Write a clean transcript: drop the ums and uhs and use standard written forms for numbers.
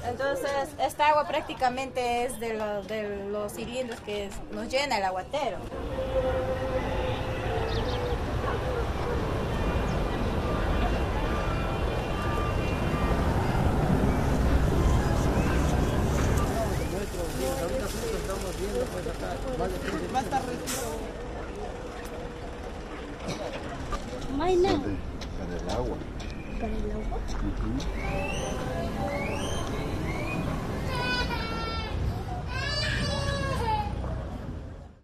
Entonces, esta agua prácticamente es de los cilindros que nos llena el aguatero. No hay nada. Para el agua. Para el agua.